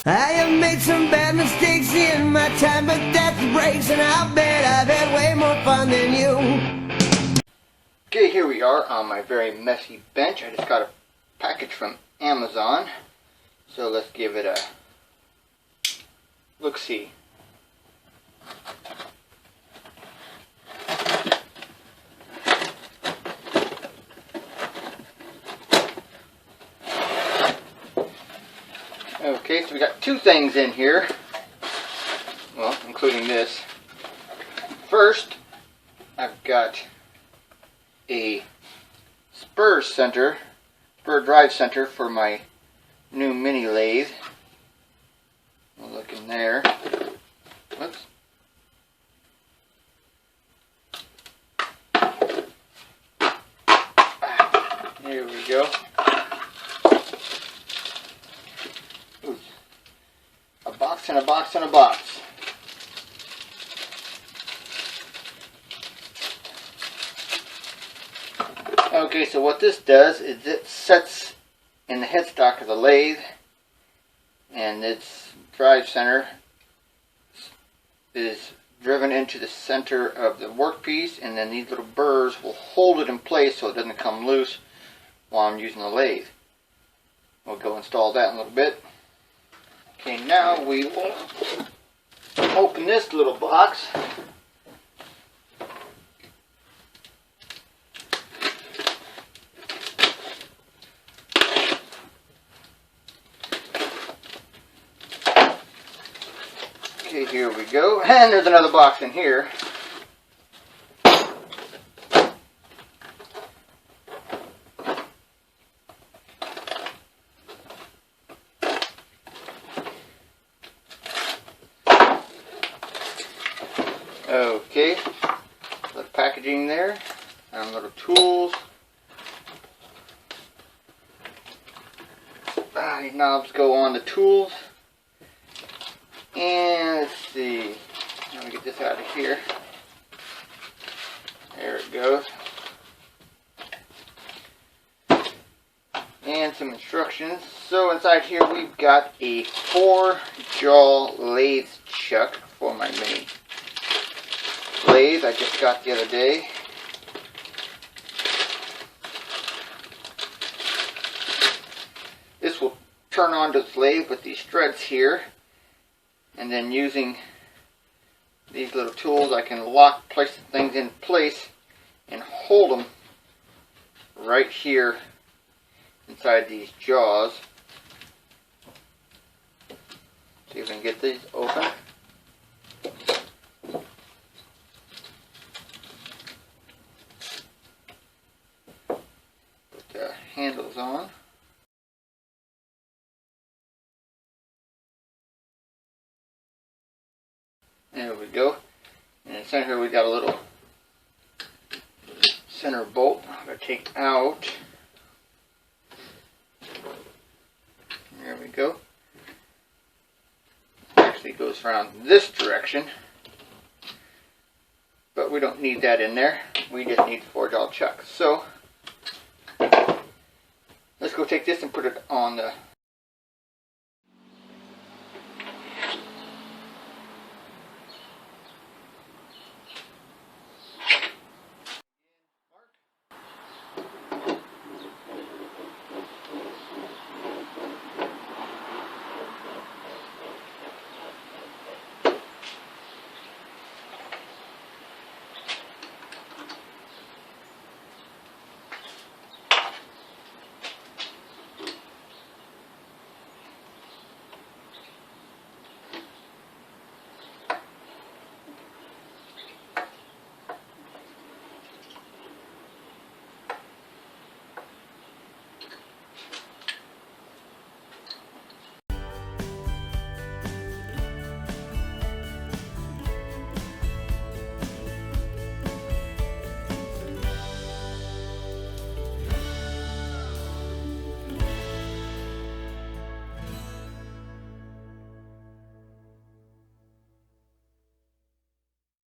I have made some bad mistakes in my time, but that's the breaks, and I'll bet I've had way more fun than you. Okay, here we are on my very messy bench. I just got a package from Amazon, so let's give it a look-see. Okay, so we got two things in here, well, including this. First, I've got a spur drive center for my new mini lathe. We'll look in there. Whoops. Here we go. Ooh. A box and a box and a box. Okay, so what this does is it sets in the headstock of the lathe, and its drive center is driven into the center of the workpiece, and then these little burrs will hold it in place so it doesn't come loose while I'm using the lathe. We'll go install that in a little bit. Okay, now we will open this little box. Okay, here we go, and there's another box in here. Okay, the packaging there, and little tools. These knobs go on the tools. And let's see, let me get this out of here. There it goes. And some instructions. So inside here we've got a 4-jaw lathe chuck for my mini lathe I just got the other day. This will turn on to this lathe with these threads here. And then using these little tools, I can place things in place and hold them right here inside these jaws. See if I can get these open. Put the handles on. There we go. And in the center here we got a little center bolt I'm going to take out. There we go. Actually goes around this direction. But we don't need that in there. We just need the 4-jaw chuck. So let's go take this and put it on the